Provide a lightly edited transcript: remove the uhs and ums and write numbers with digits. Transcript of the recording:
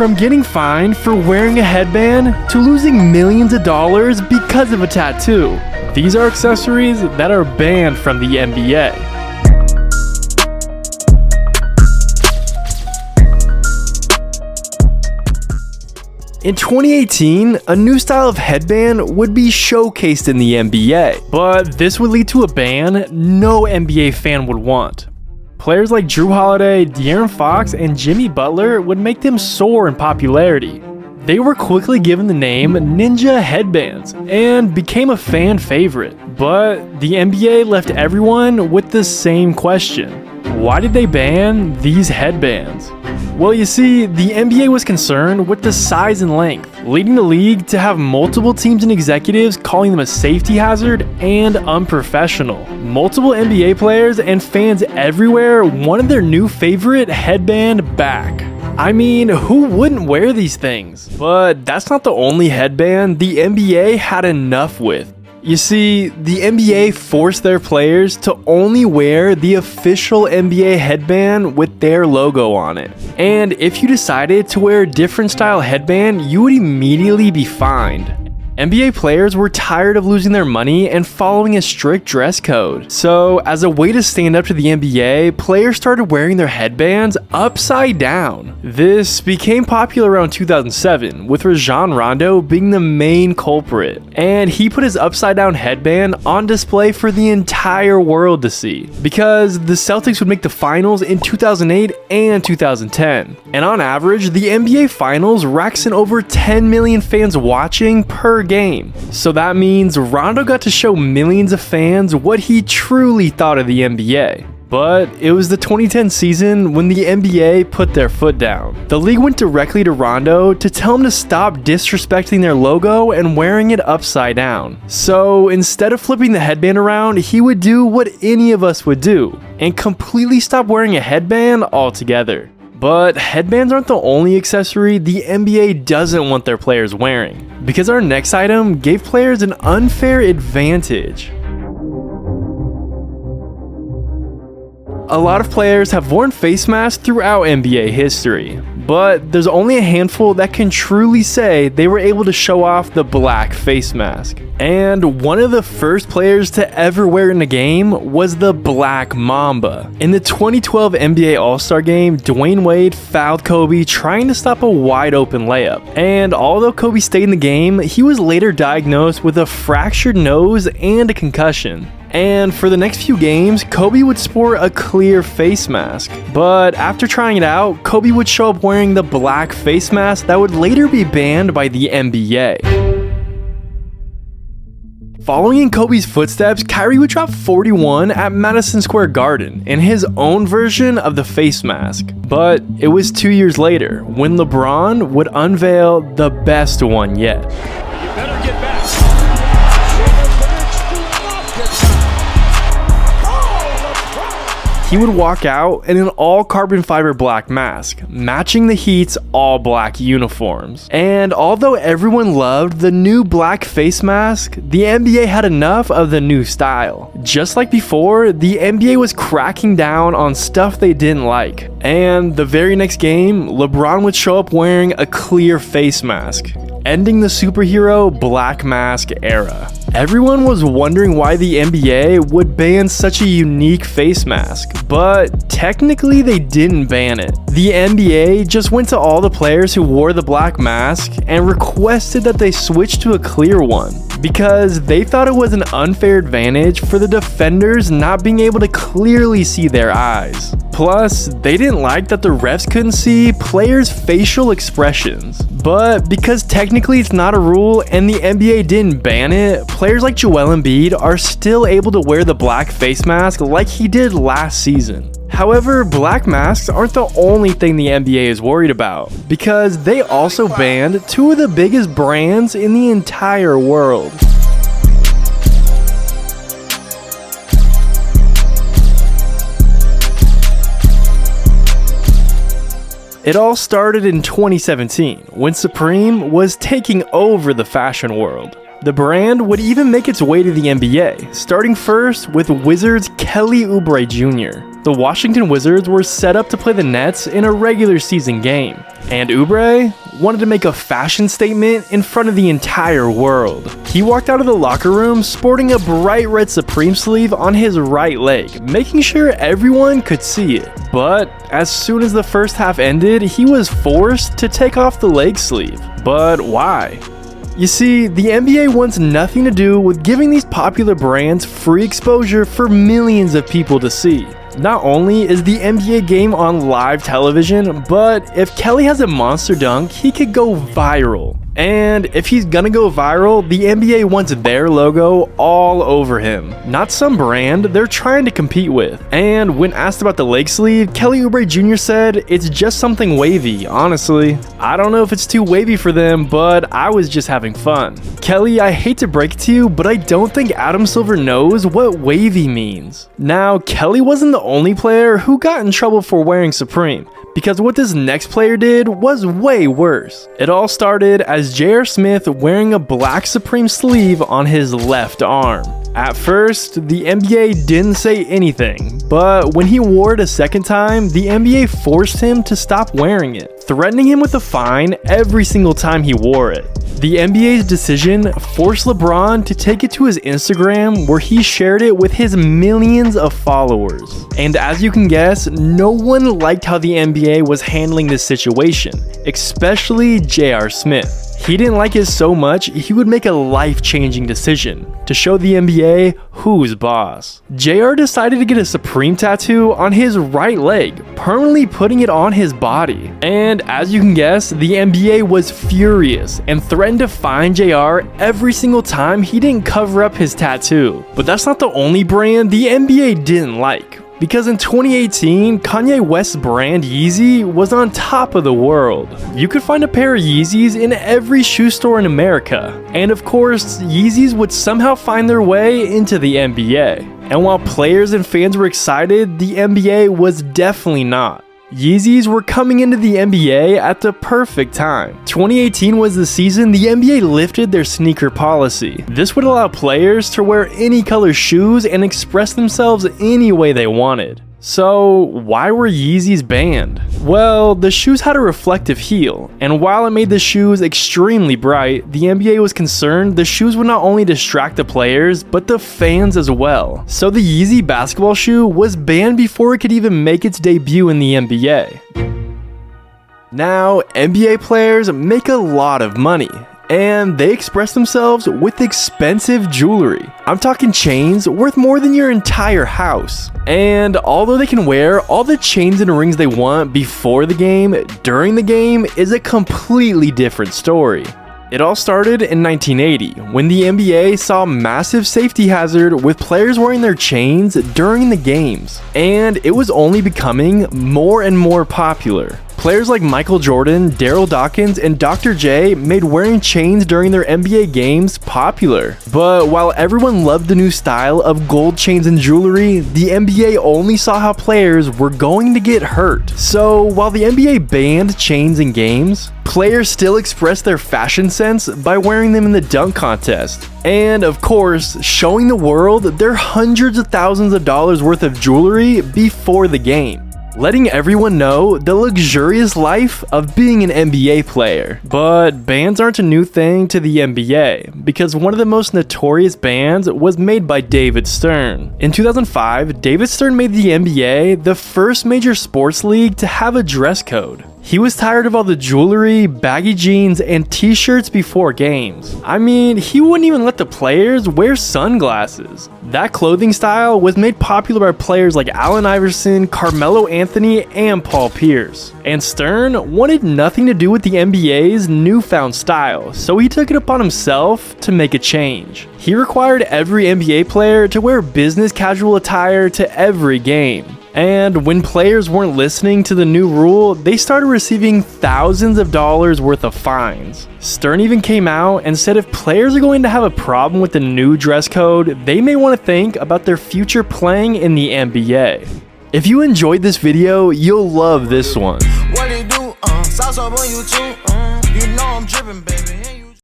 From getting fined for wearing a headband to losing millions of dollars because of a tattoo, these are accessories that are banned from the NBA. In 2018, a new style of headband would be showcased in the NBA, but this would lead to a ban no NBA fan would want. Players like Jrue Holiday, De'Aaron Fox, and Jimmy Butler would make them soar in popularity. They were quickly given the name Ninja Headbands and became a fan favorite, but the NBA left everyone with the same question. Why did they ban these headbands? Well, you see, the NBA was concerned with the size and length, leading the league to have multiple teams and executives calling them a safety hazard and unprofessional. Multiple NBA players and fans everywhere wanted their new favorite headband back. I mean, who wouldn't wear these things? But that's not the only headband the NBA had enough with. You see, the NBA forced their players to only wear the official NBA headband with their logo on it. And if you decided to wear a different style headband, you would immediately be fined. NBA players were tired of losing their money and following a strict dress code. So, as a way to stand up to the NBA, players started wearing their headbands upside down. This became popular around 2007, with Rajon Rondo being the main culprit. And he put his upside down headband on display for the entire world to see, because the Celtics would make the finals in 2008 and 2010. And on average, the NBA finals racks in over 10 million fans watching per game. So that means Rondo got to show millions of fans what he truly thought of the NBA. But it was the 2010 season when the NBA put their foot down. The league went directly to Rondo to tell him to stop disrespecting their logo and wearing it upside down. So instead of flipping the headband around, he would do what any of us would do and completely stop wearing a headband altogether. But headbands aren't the only accessory the NBA doesn't want their players wearing, because our next item gave players an unfair advantage. A lot of players have worn face masks throughout NBA history, but there's only a handful that can truly say they were able to show off the black face mask. And one of the first players to ever wear it in a game was the Black Mamba. In the 2012 NBA All-Star Game, Dwayne Wade fouled Kobe trying to stop a wide open layup. And although Kobe stayed in the game, he was later diagnosed with a fractured nose and a concussion. And for the next few games, Kobe would sport a clear face mask. But after trying it out, Kobe would show up wearing the black face mask that would later be banned by the NBA. Following in Kobe's footsteps, Kyrie would drop 41 at Madison Square Garden in his own version of the face mask. But it was 2 years later when LeBron would unveil the best one yet. You better get back. He would walk out in an all carbon fiber black mask, matching the Heat's all black uniforms. And although everyone loved the new black face mask, the NBA had enough of the new style. Just like before, the NBA was cracking down on stuff they didn't like. And the very next game, LeBron would show up wearing a clear face mask, ending the superhero black mask era. Everyone was wondering why the NBA would ban such a unique face mask, but technically they didn't ban it. The NBA just went to all the players who wore the black mask and requested that they switch to a clear one, because they thought it was an unfair advantage for the defenders not being able to clearly see their eyes. Plus, they didn't like that the refs couldn't see players' facial expressions. But because technically it's not a rule and the NBA didn't ban it, players like Joel Embiid are still able to wear the black face mask like he did last season. However, black masks aren't the only thing the NBA is worried about, because they also banned two of the biggest brands in the entire world. It all started in 2017, when Supreme was taking over the fashion world. The brand would even make its way to the NBA, starting first with Wizards' Kelly Oubre Jr. The Washington Wizards were set up to play the Nets in a regular season game, and Oubre wanted to make a fashion statement in front of the entire world. He walked out of the locker room sporting a bright red Supreme sleeve on his right leg, making sure everyone could see it. But as soon as the first half ended, he was forced to take off the leg sleeve. But why? You see, the NBA wants nothing to do with giving these popular brands free exposure for millions of people to see. Not only is the NBA game on live television, but if Kelly has a monster dunk, he could go viral. And if he's gonna go viral, the NBA wants their logo all over him, not some brand they're trying to compete with. And when asked about the leg sleeve, Kelly Oubre Jr. said, "It's just something wavy, honestly. I don't know if it's too wavy for them, but I was just having fun." Kelly, I hate to break it to you, but I don't think Adam Silver knows what wavy means. Now, Kelly wasn't the only player who got in trouble for wearing Supreme, because what this next player did was way worse. It all started as J.R. Smith wearing a black Supreme sleeve on his left arm. At first, the NBA didn't say anything, but when he wore it a second time, the NBA forced him to stop wearing it, threatening him with a fine every single time he wore it. The NBA's decision forced LeBron to take it to his Instagram, where he shared it with his millions of followers. And as you can guess, no one liked how the NBA was handling this situation, especially J.R. Smith. He didn't like it so much, he would make a life-changing decision to show the NBA who's boss. JR decided to get a Supreme tattoo on his right leg, permanently putting it on his body. And as you can guess, the NBA was furious and threatened to fine JR every single time he didn't cover up his tattoo. But that's not the only brand the NBA didn't like. Because in 2018, Kanye West's brand Yeezy was on top of the world. You could find a pair of Yeezys in every shoe store in America. And of course, Yeezys would somehow find their way into the NBA. And while players and fans were excited, the NBA was definitely not. Yeezys were coming into the NBA at the perfect time. 2018 was the season the NBA lifted their sneaker policy. This would allow players to wear any color shoes and express themselves any way they wanted. So why were Yeezys banned? Well, the shoes had a reflective heel, and while it made the shoes extremely bright, the NBA was concerned the shoes would not only distract the players, but the fans as well. So the Yeezy basketball shoe was banned before it could even make its debut in the NBA. Now, NBA players make a lot of money, and they express themselves with expensive jewelry. I'm talking chains worth more than your entire house. And although they can wear all the chains and rings they want before the game, during the game is a completely different story. It all started in 1980, when the NBA saw a massive safety hazard with players wearing their chains during the games. And it was only becoming more and more popular. Players like Michael Jordan, Daryl Dawkins, and Dr. J made wearing chains during their NBA games popular. But while everyone loved the new style of gold chains and jewelry, the NBA only saw how players were going to get hurt. So while the NBA banned chains in games, players still expressed their fashion sense by wearing them in the dunk contest. And of course, showing the world their hundreds of thousands of dollars worth of jewelry before the game, letting everyone know the luxurious life of being an NBA player. But bans aren't a new thing to the NBA, because one of the most notorious bans was made by David Stern. In 2005, David Stern made the NBA the first major sports league to have a dress code. He was tired of all the jewelry, baggy jeans, and t-shirts before games. I mean, he wouldn't even let the players wear sunglasses. That clothing style was made popular by players like Allen Iverson, Carmelo Anthony, and Paul Pierce. And Stern wanted nothing to do with the NBA's newfound style, so he took it upon himself to make a change. He required every NBA player to wear business casual attire to every game. And when players weren't listening to the new rule, they started receiving thousands of dollars worth of fines. Stern even came out and said if players are going to have a problem with the new dress code, they may want to think about their future playing in the NBA. If you enjoyed this video, you'll love this one. What it do? Sauce up on YouTube. You know I'm dripping, baby.